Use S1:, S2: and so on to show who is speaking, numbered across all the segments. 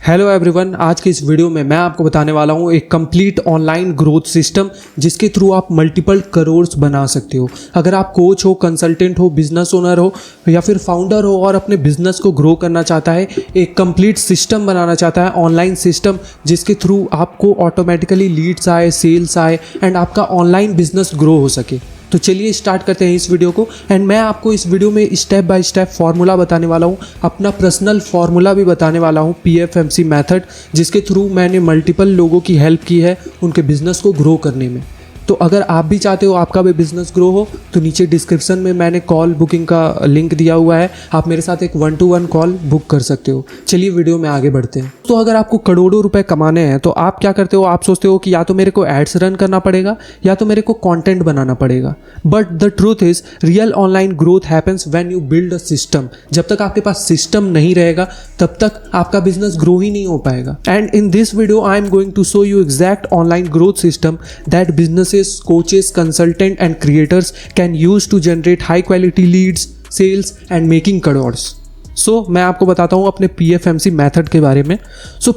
S1: Hello everyone, आज की इस वीडियो में मैं आपको बताने वाला हूँ एक कंप्लीट ऑनलाइन ग्रोथ सिस्टम जिसके थ्रू आप मल्टीपल करोर्स बना सकते हो। अगर आप कोच हो, कंसल्टेंट हो, बिजनेस ओनर हो या फिर फाउंडर हो और अपने बिजनेस को ग्रो करना चाहता है, एक कंप्लीट सिस्टम बनाना चाहता है, ऑनलाइन सिस्टम जिसके थ्रू आपको ऑटोमेटिकली लीड्स आए, सेल्स आए एंड आपका ऑनलाइन बिजनेस ग्रो हो सके, तो चलिए स्टार्ट करते हैं इस वीडियो को। एंड मैं आपको इस वीडियो में स्टेप बाय स्टेप फार्मूला बताने वाला हूँ, अपना पर्सनल फार्मूला भी बताने वाला हूँ, PFMC मेथड, जिसके थ्रू मैंने मल्टीपल लोगों की हेल्प की है उनके बिजनेस को ग्रो करने में। तो अगर आप भी चाहते हो आपका भी बिजनेस ग्रो हो तो नीचे डिस्क्रिप्शन में मैंने कॉल बुकिंग का लिंक दिया हुआ है, आप मेरे साथ एक 1-to-1 कॉल बुक कर सकते हो। चलिए वीडियो में आगे बढ़ते हैं। तो अगर आपको करोड़ों रुपए कमाने हैं तो आप क्या करते हो, आप सोचते हो कि या तो मेरे को एड्स रन करना पड़ेगा या तो मेरे को कंटेंट बनाना पड़ेगा। But the truth is real online growth happens when you build a system. जब तक आपके पास सिस्टम नहीं रहेगा तब तक आपका बिजनेस ग्रो ही नहीं हो पाएगा। And in this video I am going to show you exact online growth system that businesses, coaches, consultant and creators can use to generate high quality leads, sales and making crores. मैं आपको बताता हूँ अपने PFMC method के बारे में।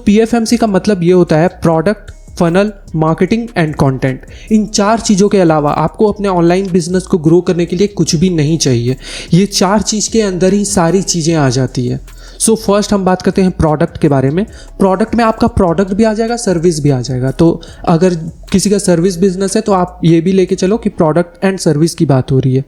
S1: PFMC का मतलब ये होता है product, funnel, marketing and content. इन 4 चीज़ों के अलावा आपको अपने ऑनलाइन बिजनेस को ग्रो करने के लिए कुछ भी नहीं चाहिए। ये 4 चीज़ के अंदर ही सारी चीज़ें आ जाती है। फर्स्ट हम बात करते हैं प्रोडक्ट के बारे में। प्रोडक्ट में आपका प्रोडक्ट भी आ जाएगा, सर्विस भी आ जाएगा। तो अगर किसी का सर्विस बिजनेस है तो आप ये भी लेके चलो कि प्रोडक्ट एंड सर्विस की बात हो रही है।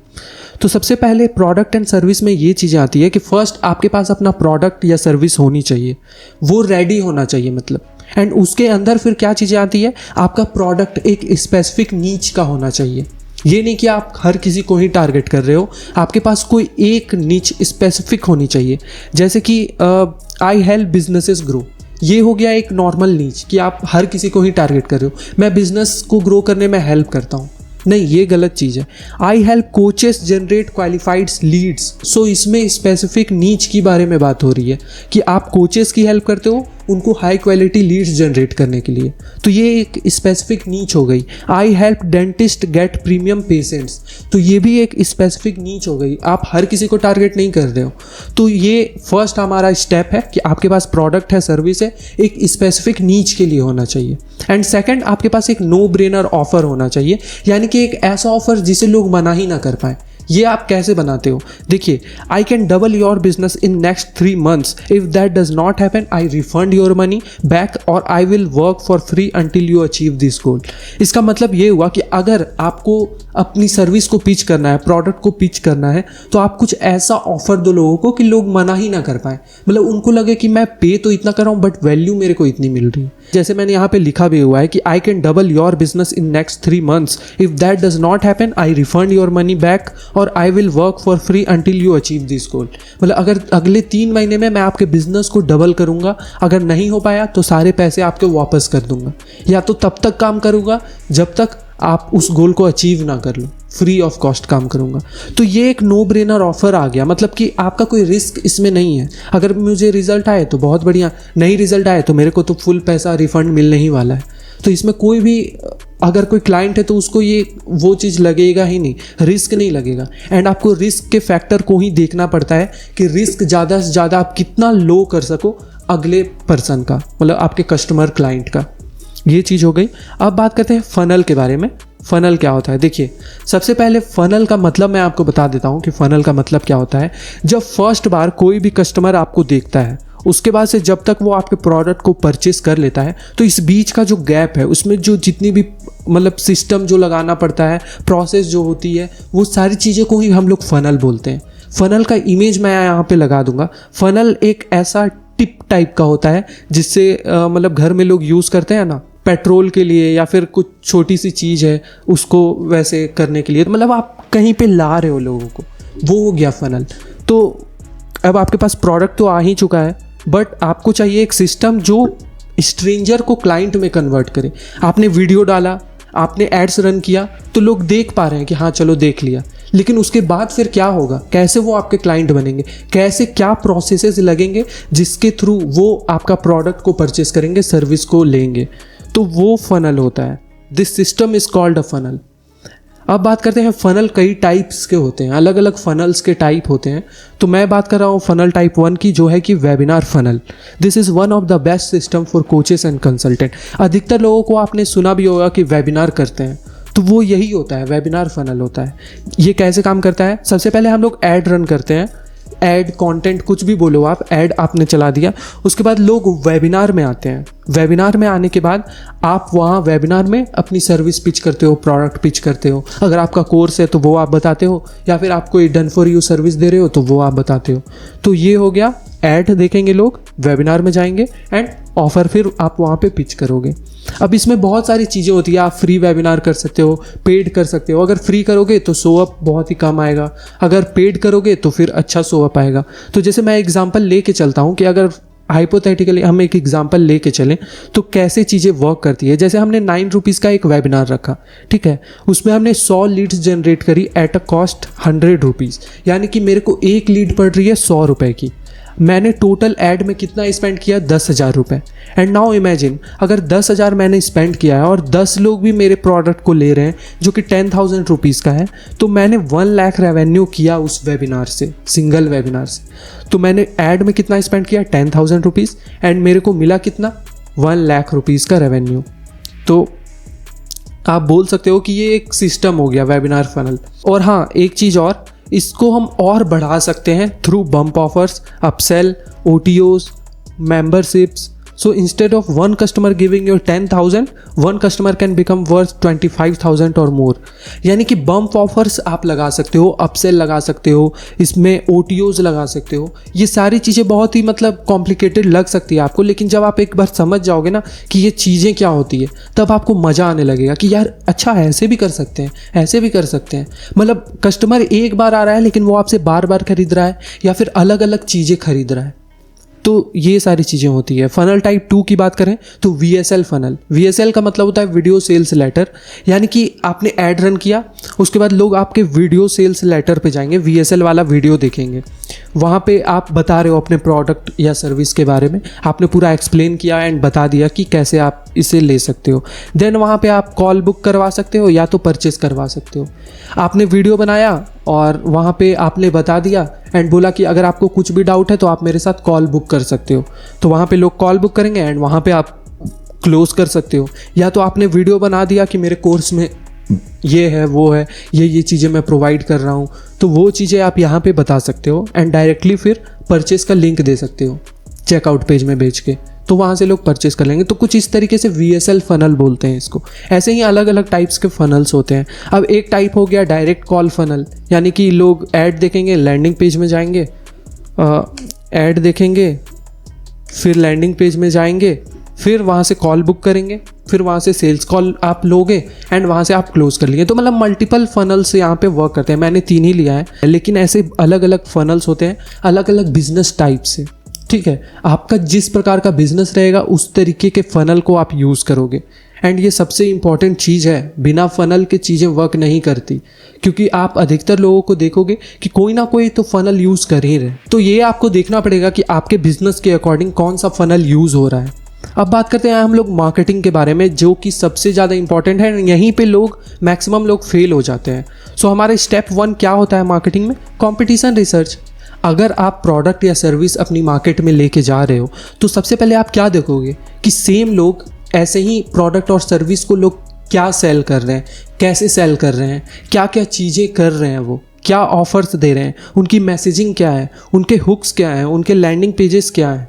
S1: तो सबसे पहले प्रोडक्ट एंड सर्विस में ये चीज़ें आती है कि फर्स्ट आपके पास अपना प्रोडक्ट या सर्विस होनी चाहिए, वो रेडी होना चाहिए मतलब। एंड उसके अंदर फिर क्या चीज़ें आती है, आपका प्रोडक्ट एक स्पेसिफिक नीच का होना चाहिए। ये नहीं कि आप हर किसी को ही टारगेट कर रहे हो, आपके पास कोई एक नीच स्पेसिफिक होनी चाहिए। जैसे कि आई हेल्प बिजनेसेस ग्रो, ये हो गया एक नॉर्मल नीच कि आप हर किसी को ही टारगेट कर रहे हो, मैं बिजनेस को ग्रो करने में हेल्प करता हूँ। नहीं, ये गलत चीज़ है। I help coaches generate qualified leads. इसमें स्पेसिफिक नीच की बारे में बात हो रही है कि आप कोचेस की हेल्प करते हो उनको हाई क्वालिटी लीड्स जनरेट करने के लिए, तो ये एक स्पेसिफिक नीच हो गई। I help dentist get premium patients, तो ये भी एक स्पेसिफिक नीच हो गई, आप हर किसी को टारगेट नहीं कर रहे हो। तो ये फर्स्ट हमारा स्टेप है कि आपके पास प्रोडक्ट है, सर्विस है, एक स्पेसिफिक नीच के लिए होना चाहिए। एंड सेकेंड, आपके पास एक नो ब्रेनर ऑफर होना चाहिए, यानी कि एक ऐसा ऑफर जिसे लोग मना ही ना कर पाए। ये आप कैसे बनाते हो, देखिए, I can double your business in next 3 months, if that does not happen I refund your money back और I will work for free until you achieve this goal. इसका मतलब ये हुआ कि अगर आपको अपनी सर्विस को पिच करना है, प्रोडक्ट को पिच करना है, तो आप कुछ ऐसा ऑफर दो लोगों को कि लोग मना ही ना कर पाए, मतलब उनको लगे कि मैं पे तो इतना कर रहा हूँ बट वैल्यू मेरे को इतनी मिल रही है। जैसे मैंने यहाँ पे लिखा भी हुआ है कि I can double your business in next 3 months, if that does not happen I refund your money back और I will work for free until you achieve this goal. मतलब अगर अगले 3 महीने में मैं आपके बिजनेस को डबल करूंगा, अगर नहीं हो पाया तो सारे पैसे आपके वापस कर दूंगा, या तो तब तक काम करूंगा जब तक आप उस गोल को अचीव ना कर लो, फ्री ऑफ कॉस्ट काम करूंगा। तो ये एक नो ब्रेनर ऑफर आ गया, मतलब कि आपका कोई रिस्क इसमें नहीं है। अगर मुझे रिजल्ट आए तो बहुत बढ़िया, नहीं रिजल्ट आए तो मेरे को तो फुल पैसा रिफंड मिलने ही वाला है। तो इसमें कोई भी अगर कोई क्लाइंट है तो उसको ये वो चीज़ लगेगा ही नहीं, रिस्क नहीं लगेगा। एंड आपको रिस्क के फैक्टर को ही देखना पड़ता है कि रिस्क ज़्यादा से ज़्यादा आप कितना लो कर सको अगले पर्सन का, मतलब आपके कस्टमर क्लाइंट का। ये चीज़ हो गई। अब बात करते हैं फनल के बारे में। फनल क्या होता है, देखिए, सबसे पहले फनल का मतलब मैं आपको बता देता हूँ कि फनल का मतलब क्या होता है। जब फर्स्ट बार कोई भी कस्टमर आपको देखता है, उसके बाद से जब तक वो आपके प्रोडक्ट को परचेस कर लेता है, तो इस बीच का जो गैप है उसमें जो जितनी भी मतलब सिस्टम जो लगाना पड़ता है, प्रोसेस जो होती है, वो सारी चीज़ों को ही हम लोग फनल बोलते हैं। फनल का इमेज मैं यहाँ पे लगा दूंगा। फनल एक ऐसा टिप टाइप का होता है जिससे मतलब घर में लोग यूज़ करते हैं ना, पेट्रोल के लिए या फिर कुछ छोटी सी चीज़ है उसको वैसे करने के लिए, तो मतलब आप कहीं पे ला रहे हो लोगों को, वो हो गया फनल। तो अब आपके पास प्रोडक्ट तो आ ही चुका है, बट आपको चाहिए एक सिस्टम जो स्ट्रेंजर को क्लाइंट में कन्वर्ट करे। आपने वीडियो डाला, आपने एड्स रन किया तो लोग देख पा रहे हैं कि हाँ चलो देख लिया, लेकिन उसके बाद फिर क्या होगा, कैसे वो आपके क्लाइंट बनेंगे, कैसे क्या प्रोसेसेस लगेंगे जिसके थ्रू वो आपका प्रोडक्ट को परचेस करेंगे, सर्विस को लेंगे, तो वो फनल होता है। This system is called a funnel. अब बात करते हैं फनल कई टाइप्स के होते हैं, अलग अलग फनल्स के टाइप होते हैं। तो मैं बात कर रहा हूँ फनल टाइप 1 की, जो है कि webinar funnel. This is one of the best system for coaches and consultant. अधिकतर लोगों को आपने सुना भी होगा कि वेबिनार करते हैं, तो वो यही होता है, वेबिनार फनल होता है। ये कैसे काम करता है? सबसे पहले हम लोग ऐड रन करते हैं, ऐड कंटेंट कुछ भी बोलो आप, ऐड आपने चला दिया, उसके बाद लोग वेबिनार में आते हैं। वेबिनार में आने के बाद आप वहाँ वेबिनार में अपनी सर्विस पिच करते हो, प्रोडक्ट पिच करते हो। अगर आपका कोर्स है तो वो आप बताते हो, या फिर आप कोई डन फॉर यू सर्विस दे रहे हो तो वो आप बताते हो। तो ये हो गया, ऐड देखेंगे लोग, वेबिनार में जाएंगे एंड ऑफर फिर आप वहाँ पे पिच करोगे। अब इसमें बहुत सारी चीज़ें होती है, आप फ्री वेबिनार कर सकते हो, पेड कर सकते हो। अगर फ्री करोगे तो शो अप बहुत ही कम आएगा, अगर पेड करोगे तो फिर अच्छा शो अप आएगा। तो जैसे मैं एग्जांपल लेके चलता हूँ कि अगर हाइपोथेटिकली हम एक एग्जांपल लेके चलें तो कैसे चीज़ें वर्क करती है। जैसे हमने 9 रुपीज़ का एक वेबिनार रखा, ठीक है, उसमें हमने 100 लीड्स जनरेट करी एट अ कॉस्ट 100 रुपीज़, यानी कि मेरे को एक लीड पड़ रही है 100 रुपये की। मैंने टोटल ऐड में कितना स्पेंड किया? 10,000 रुपये। एंड नाउ इमेजिन, अगर 10,000 मैंने स्पेंड किया है और 10 लोग भी मेरे प्रोडक्ट को ले रहे हैं जो कि 10,000 रुपीज़ का है, तो मैंने 1 लाख रेवेन्यू किया उस वेबिनार से, सिंगल वेबिनार से। तो मैंने ऐड में कितना स्पेंड किया? 10,000 रुपीज़, एंड मेरे को मिला कितना? 1 लाख रुपीज़ का रेवेन्यू। तो आप बोल सकते हो कि ये एक सिस्टम हो गया वेबिनार फनल। और हाँ, एक चीज़ और, इसको हम और बढ़ा सकते हैं through bump offers, upsell, OTOs, memberships. So instead of one customer giving your 10,000, one customer can become worth 25,000 और मोर। यानी कि बम्प ऑफर्स आप लगा सकते हो, अपसेल लगा सकते हो, इसमें OTOs लगा सकते हो। ये सारी चीज़ें बहुत ही मतलब कॉम्प्लिकेटेड लग सकती है आपको, लेकिन जब आप एक बार समझ जाओगे ना कि ये चीज़ें क्या होती है, तब आपको मज़ा आने लगेगा कि यार अच्छा ऐसे भी कर सकते हैं, ऐसे भी कर सकते हैं। मतलब कस्टमर एक बार आ रहा है लेकिन वो आपसे बार बार खरीद रहा है, या फिर अलग अलग चीज़ें खरीद रहा है। तो ये सारी चीज़ें होती है। फनल टाइप 2 की बात करें तो VSL फनल। VSL का मतलब होता है वीडियो सेल्स लेटर, यानी कि आपने ऐड रन किया, उसके बाद लोग आपके वीडियो सेल्स लेटर पे जाएंगे, VSL वाला वीडियो देखेंगे। वहाँ पे आप बता रहे हो अपने प्रोडक्ट या सर्विस के बारे में, आपने पूरा एक्सप्लेन किया एंड बता दिया कि कैसे आप इसे ले सकते हो। देन वहाँ पे आप कॉल बुक करवा सकते हो या तो परचेस करवा सकते हो। आपने वीडियो बनाया और वहाँ पे आपने बता दिया एंड बोला कि अगर आपको कुछ भी डाउट है तो आप मेरे साथ कॉल बुक कर सकते हो। तो वहाँ पे लोग कॉल बुक करेंगे एंड वहाँ पे आप क्लोज कर सकते हो। या तो आपने वीडियो बना दिया कि मेरे कोर्स में ये है, वो है, ये चीज़ें मैं प्रोवाइड कर रहा हूँ, तो वो चीज़ें आप यहाँ पे बता सकते हो एंड डायरेक्टली फिर परचेस का लिंक दे सकते हो चेकआउट पेज में भेज के, तो वहाँ से लोग परचेस कर लेंगे। तो कुछ इस तरीके से VSL फनल बोलते हैं इसको। ऐसे ही अलग अलग टाइप्स के फनल्स होते हैं। अब एक टाइप हो गया डायरेक्ट कॉल फनल, यानी कि लोग ऐड देखेंगे, लैंडिंग पेज में जाएंगे, ऐड देखेंगे, फिर लैंडिंग पेज में जाएंगे, फिर वहाँ से कॉल बुक करेंगे, फिर वहाँ से सेल्स कॉल आप लोगे एंड वहाँ से आप क्लोज कर लिए। तो मतलब मल्टीपल फनल्स यहाँ पे वर्क करते हैं। मैंने 3 ही लिया है, लेकिन ऐसे अलग अलग फनल्स होते हैं अलग अलग बिजनेस टाइप से। ठीक है, आपका जिस प्रकार का बिजनेस रहेगा उस तरीके के फनल को आप यूज़ करोगे। एंड ये सबसे इम्पॉर्टेंट चीज़ है, बिना फनल के चीज़ें वर्क नहीं करती, क्योंकि आप अधिकतर लोगों को देखोगे कि कोई ना कोई तो फनल यूज़ कर ही रहे। तो ये आपको देखना पड़ेगा कि आपके बिजनेस के अकॉर्डिंग कौन सा फनल यूज़ हो रहा है। अब बात करते हैं हम लोग मार्केटिंग के बारे में, जो कि सबसे ज़्यादा इंपॉर्टेंट है। यहीं पे लोग मैक्सिमम लोग फेल हो जाते हैं। सो हमारे स्टेप 1 क्या होता है मार्केटिंग में? Competition research. अगर आप प्रोडक्ट या सर्विस अपनी मार्केट में लेके जा रहे हो तो सबसे पहले आप क्या देखोगे कि सेम लोग ऐसे ही प्रोडक्ट और सर्विस को लोग क्या सेल कर रहे हैं, कैसे सेल कर रहे हैं, क्या क्या चीज़ें कर रहे हैं, वो क्या ऑफर्स दे रहे हैं, उनकी मैसेजिंग क्या है, उनके हुक्स क्या हैं, उनके लैंडिंग पेजेस क्या हैं,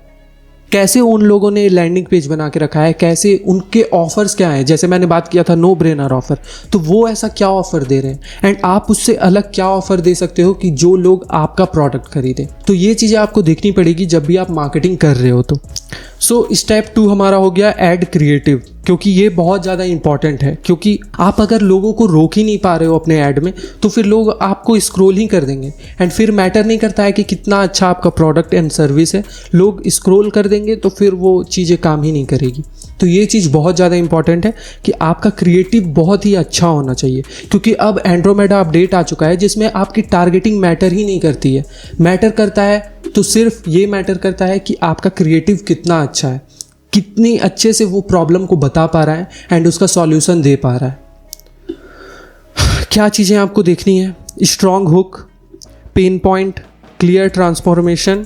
S1: कैसे उन लोगों ने लैंडिंग पेज बना के रखा है, कैसे उनके ऑफर्स क्या हैं। जैसे मैंने बात किया था नो ब्रेनर ऑफर, तो वो ऐसा क्या ऑफर दे रहे हैं एंड आप उससे अलग क्या ऑफर दे सकते हो कि जो लोग आपका प्रोडक्ट खरीदें। तो ये चीज़ें आपको देखनी पड़ेगी जब भी आप मार्केटिंग कर रहे हो। तो स्टेप 2 हमारा हो गया ऐड क्रिएटिव, क्योंकि ये बहुत ज़्यादा इंपॉर्टेंट है। क्योंकि आप अगर लोगों को रोक ही नहीं पा रहे हो अपने ऐड में, तो फिर लोग आपको स्क्रॉल ही कर देंगे एंड फिर मैटर नहीं करता है कि कितना अच्छा आपका प्रोडक्ट एंड सर्विस है, लोग स्क्रॉल कर देंगे तो फिर वो चीज़ें काम ही नहीं करेगी। तो ये चीज़ बहुत ज़्यादा इंपॉर्टेंट है कि आपका क्रिएटिव बहुत ही अच्छा होना चाहिए, क्योंकि अब एंड्रोमेडा अपडेट आ चुका है जिसमें आपकी टारगेटिंग मैटर ही नहीं करती है। मैटर करता है तो सिर्फ ये मैटर करता है कि आपका क्रिएटिव कितना अच्छा है, कितनी अच्छे से वो प्रॉब्लम को बता पा रहा है एंड उसका सॉल्यूशन दे पा रहा है। क्या चीज़ें आपको देखनी है? Strong hook, pain point, clear transformation,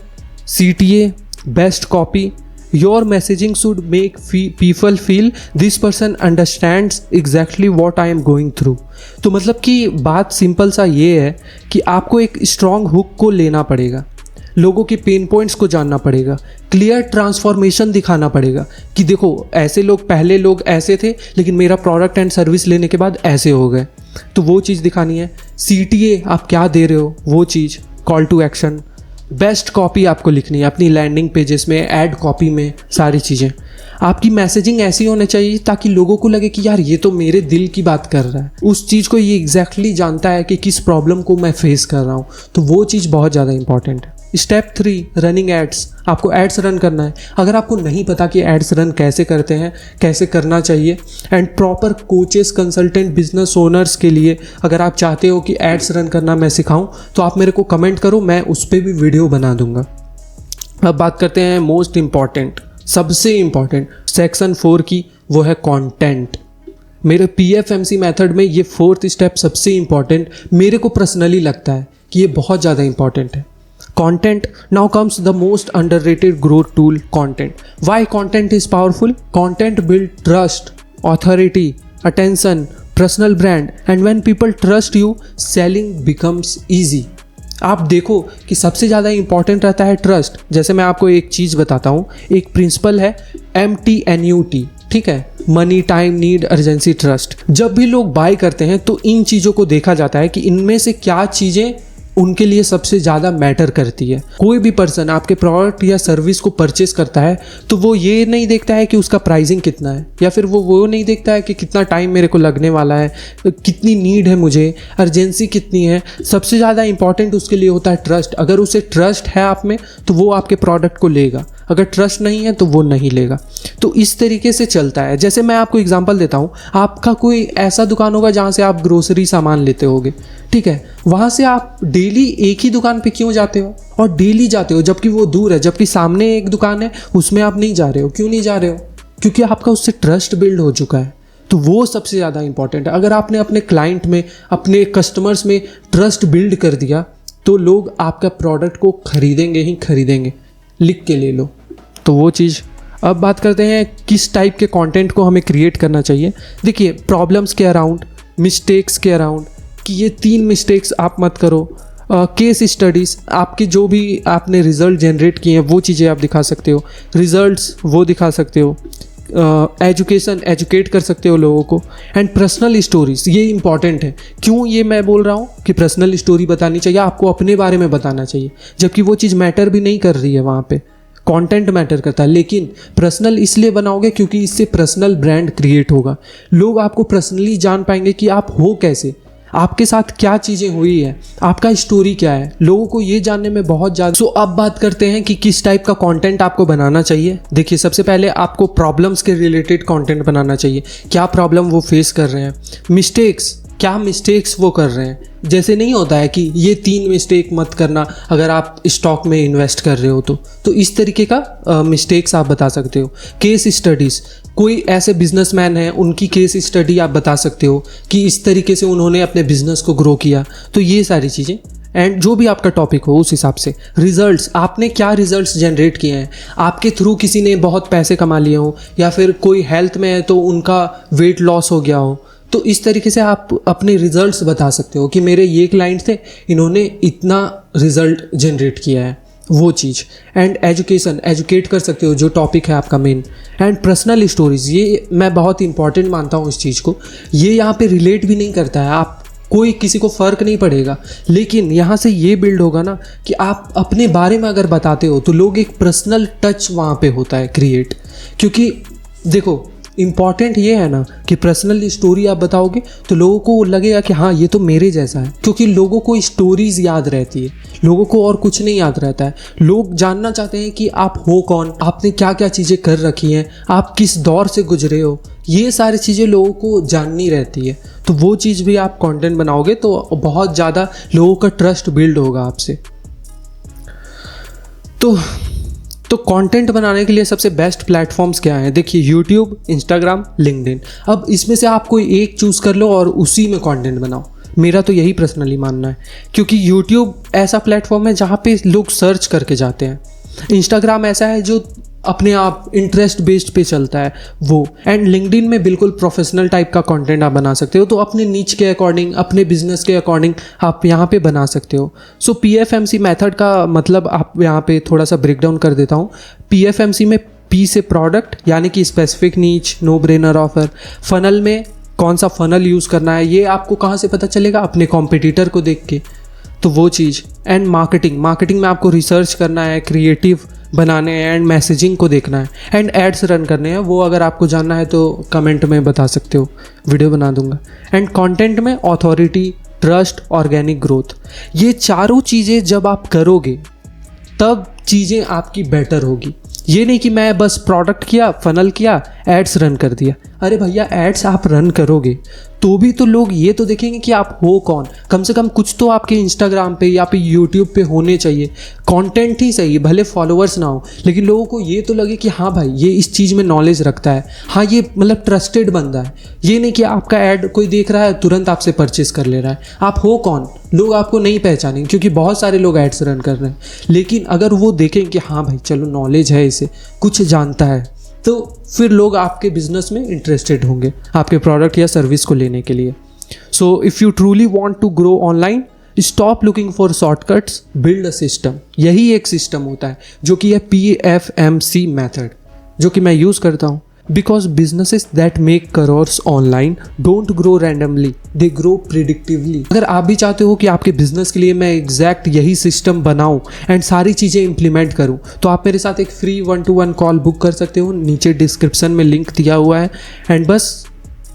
S1: CTA, best copy. Your messaging should make people feel this person understands exactly what I am going through. तो मतलब कि बात सिंपल सा ये है कि आपको एक स्ट्रॉन्ग हुक को लेना पड़ेगा, लोगों के पेन पॉइंट्स को जानना पड़ेगा, क्लियर ट्रांसफॉर्मेशन दिखाना पड़ेगा कि देखो ऐसे लोग, पहले लोग ऐसे थे लेकिन मेरा प्रोडक्ट एंड सर्विस लेने के बाद ऐसे हो गए, तो वो चीज़ दिखानी है. CTA आप क्या दे रहे हो वो चीज़, call to action. Best copy आपको लिखनी है अपनी लैंडिंग पेजेस में, ऐड कॉपी में, सारी चीज़ें. आपकी मैसेजिंग ऐसी होनी चाहिए ताकि लोगों को लगे कि यार ये तो मेरे दिल की बात कर रहा है, उस चीज़ को ये एग्जैक्टली जानता है कि किस प्रॉब्लम को मैं फेस कर रहा हूँ. तो वो चीज़ बहुत ज़्यादा इंपॉर्टेंट है. Step 3, running ads. आपको एड्स रन करना है. अगर आपको नहीं पता कि एड्स रन कैसे करते हैं, कैसे करना चाहिए, and proper coaches, consultant, business owners के लिए अगर आप चाहते हो कि एड्स रन करना मैं सिखाऊं, तो आप मेरे को कमेंट करो, मैं उस पर भी वीडियो बना दूंगा. अब बात करते हैं मोस्ट इम्पॉर्टेंट, सबसे इम्पॉर्टेंट सेक्शन 4 की, वो है कंटेंट. मेरे PFMC मेथड में ये 4th स्टेप सबसे इम्पॉर्टेंट मेरे को पर्सनली लगता है कि ये बहुत ज़्यादा इम्पॉर्टेंट है. Content. Now comes the most underrated growth tool, content. Why content is powerful? Content build trust, authority, attention, personal brand, and when people trust you, selling becomes easy. आप देखो कि सबसे ज़्यादा इंपॉर्टेंट रहता है ट्रस्ट. जैसे मैं आपको एक चीज़ बताता हूँ, एक प्रिंसिपल है MTNUT, ठीक है, money, time, need, urgency, trust. जब भी लोग बाय करते हैं तो इन चीज़ों को देखा जाता है कि इनमें से क्या चीज़ें उनके लिए सबसे ज़्यादा मैटर करती है. कोई भी पर्सन आपके प्रोडक्ट या सर्विस को परचेस करता है तो वो ये नहीं देखता है कि उसका प्राइसिंग कितना है, या फिर वो नहीं देखता है कि कितना टाइम मेरे को लगने वाला है, कितनी नीड है मुझे, अर्जेंसी कितनी है. सबसे ज़्यादा इंपॉर्टेंट उसके लिए होता है ट्रस्ट. अगर उसे ट्रस्ट है आप में तो वो आपके प्रोडक्ट को लेगा, अगर ट्रस्ट नहीं है तो वो नहीं लेगा. तो इस तरीके से चलता है. जैसे मैं आपको एग्जांपल देता हूँ, आपका कोई ऐसा दुकान होगा जहाँ से आप ग्रोसरी सामान लेते होगे, ठीक है, वहाँ से आप डेली एक ही दुकान पे क्यों जाते हो, और डेली जाते हो जबकि वो दूर है, जबकि सामने एक दुकान है उसमें आप नहीं जा रहे हो. क्यों नहीं जा रहे हो? क्योंकि आपका उससे ट्रस्ट बिल्ड हो चुका है. तो वो सबसे ज़्यादा इंपॉर्टेंट है. अगर आपने अपने क्लाइंट में, अपने कस्टमर्स में ट्रस्ट बिल्ड कर दिया तो लोग आपका प्रोडक्ट को खरीदेंगे ही खरीदेंगे. लिख के ले लो. तो वो चीज़. अब बात करते हैं किस टाइप के कंटेंट को हमें क्रिएट करना चाहिए. देखिए, प्रॉब्लम्स के अराउंड, मिस्टेक्स के अराउंड, कि ये 3 मिस्टेक्स आप मत करो. केस स्टडीज़, आपके जो भी आपने रिज़ल्ट जनरेट किए हैं वो चीज़ें आप दिखा सकते हो, रिज़ल्ट्स वो दिखा सकते हो. एजुकेशन, एजुकेट कर सकते हो लोगों को. एंड पर्सनल स्टोरीज, ये इंपॉर्टेंट है. क्यों ये मैं बोल रहा हूँ कि पर्सनल स्टोरी बतानी चाहिए, आपको अपने बारे में बताना चाहिए, जबकि वो चीज़ मैटर भी नहीं कर रही है वहाँ पे. कंटेंट मैटर करता है, लेकिन पर्सनल इसलिए बनाओगे क्योंकि इससे पर्सनल ब्रांड क्रिएट होगा. लोग आपको पर्सनली जान पाएंगे कि आप हो कैसे, आपके साथ क्या चीज़ें हुई है, आपका स्टोरी क्या है. लोगों को ये जानने में बहुत ज़्यादा. सो अब बात करते हैं कि किस टाइप का कंटेंट आपको बनाना चाहिए. देखिए, सबसे पहले आपको प्रॉब्लम्स के रिलेटेड कंटेंट बनाना चाहिए. क्या प्रॉब्लम वो फेस कर रहे हैं, मिस्टेक्स, क्या मिस्टेक्स वो कर रहे हैं. जैसे नहीं होता है कि ये 3 मिस्टेक मत करना अगर आप स्टॉक में इन्वेस्ट कर रहे हो तो इस तरीके का मिस्टेक्स आप बता सकते हो. केस स्टडीज़, कोई ऐसे बिजनेसमैन हैं उनकी केस स्टडी आप बता सकते हो कि इस तरीके से उन्होंने अपने बिजनेस को ग्रो किया. तो ये सारी चीज़ें. एंड जो भी आपका टॉपिक हो उस हिसाब से. रिजल्ट्स, आपने क्या रिजल्ट्स जनरेट किए हैं, आपके थ्रू किसी ने बहुत पैसे कमा लिए हो, या फिर कोई हेल्थ में है तो उनका वेट लॉस हो गया हो. तो इस तरीके से आप अपने रिजल्ट्स बता सकते हो कि मेरे ये क्लाइंट थे, इन्होंने इतना रिजल्ट जनरेट किया है, वो चीज़. एंड एजुकेशन, एजुकेट कर सकते हो जो टॉपिक है आपका मेन. एंड पर्सनल स्टोरीज़, ये मैं बहुत इंपॉर्टेंट मानता हूँ इस चीज़ को. ये यहाँ पे रिलेट भी नहीं करता है, आप कोई किसी को फ़र्क नहीं पड़ेगा, लेकिन यहाँ से ये बिल्ड होगा ना कि आप अपने बारे में अगर बताते हो तो लोग एक पर्सनल टच वहाँ पे होता है क्रिएट. क्योंकि देखो, इम्पॉर्टेंट ये है ना कि पर्सनल स्टोरी आप बताओगे तो लोगों को लगेगा कि हाँ ये तो मेरे जैसा है. क्योंकि लोगों को स्टोरीज याद रहती है, लोगों को और कुछ नहीं याद रहता है. लोग जानना चाहते हैं कि आप हो कौन, आपने क्या क्या चीज़ें कर रखी हैं, आप किस दौर से गुजरे हो. ये सारी चीज़ें लोगों को जाननी रहती है. तो वो चीज़ भी आप कंटेंट बनाओगे तो बहुत ज़्यादा लोगों का ट्रस्ट बिल्ड होगा आपसे. तो कंटेंट बनाने के लिए सबसे बेस्ट प्लेटफॉर्म्स क्या हैं? देखिए, यूट्यूब, इंस्टाग्राम, लिंक्डइन. अब इसमें से आप कोई एक चूज़ कर लो और उसी में कंटेंट बनाओ. मेरा तो यही पर्सनली मानना है, क्योंकि यूट्यूब ऐसा प्लेटफॉर्म है जहाँ पे लोग सर्च करके जाते हैं। इंस्टाग्राम ऐसा है जो अपने आप इंटरेस्ट बेस्ड पे चलता है वो। एंड लिंक्डइन में बिल्कुल प्रोफेशनल टाइप का कंटेंट आप बना सकते हो, तो अपने नीच के अकॉर्डिंग, अपने बिजनेस के अकॉर्डिंग आप यहाँ पे बना सकते हो। सो PFMC मेथड का मतलब आप यहाँ पे थोड़ा सा ब्रेक डाउन कर देता हूँ। PFMC में P से प्रोडक्ट यानी कि स्पेसिफिक नीच, नो ब्रेनर ऑफर। फनल में कौन सा फनल यूज़ करना है ये आपको कहाँ से पता चलेगा? अपने कॉम्पिटिटर को देख के, तो वो चीज़। एंड मार्केटिंग में आपको रिसर्च करना है, क्रिएटिव बनाने हैं एंड मैसेजिंग को देखना है एंड एड्स रन करने हैं। वो अगर आपको जानना है तो कमेंट में बता सकते हो, वीडियो बना दूंगा। एंड कंटेंट में ऑथोरिटी, ट्रस्ट, ऑर्गेनिक ग्रोथ, ये चारों चीज़ें जब आप करोगे तब चीज़ें आपकी बेटर होगी। ये नहीं कि मैं बस प्रोडक्ट किया, फनल किया, एड्स रन कर दिया। अरे भैया, एड्स आप रन करोगे तो भी तो लोग ये तो देखेंगे कि आप हो कौन। कम से कम कुछ तो आपके इंस्टाग्राम पे या पे यूट्यूब पे होने चाहिए। कंटेंट ही सही, भले फॉलोअर्स ना हो, लेकिन लोगों को ये तो लगे कि हाँ भाई ये इस चीज़ में नॉलेज रखता है, हाँ ये मतलब ट्रस्टेड बंदा है। ये नहीं कि आपका ऐड कोई देख रहा है तुरंत आपसे परचेस कर ले रहा है। आप हो कौन, लोग आपको नहीं पहचानेंगे, क्योंकि बहुत सारे लोग एड्स रन कर रहे हैं। लेकिन अगर वो देखें कि हाँ भाई चलो नॉलेज है, इसे कुछ जानता है, तो फिर लोग आपके बिजनेस में इंटरेस्टेड होंगे आपके प्रोडक्ट या सर्विस को लेने के लिए। So if you truly want to grow online, stop looking for shortcuts, build a system. यही एक सिस्टम होता है जो कि है PFMC मेथड, जो कि मैं यूज़ करता हूँ। Because businesses that make crores online don't grow randomly, they grow predictively. अगर आप भी चाहते हो कि आपके बिजनेस के लिए मैं एग्जैक्ट यही सिस्टम बनाऊं एंड सारी चीज़ें इंप्लीमेंट करूं, तो आप मेरे साथ एक फ्री 1-to-1 कॉल बुक कर सकते हो। नीचे डिस्क्रिप्शन में लिंक दिया हुआ है। एंड बस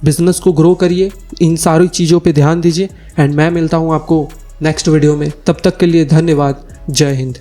S1: बिजनेस को ग्रो करिए, इन सारी चीज़ों पे ध्यान दीजिए। एंड मैं मिलता हूँ आपको नेक्स्ट वीडियो में। तब तक के लिए धन्यवाद। जय हिंद।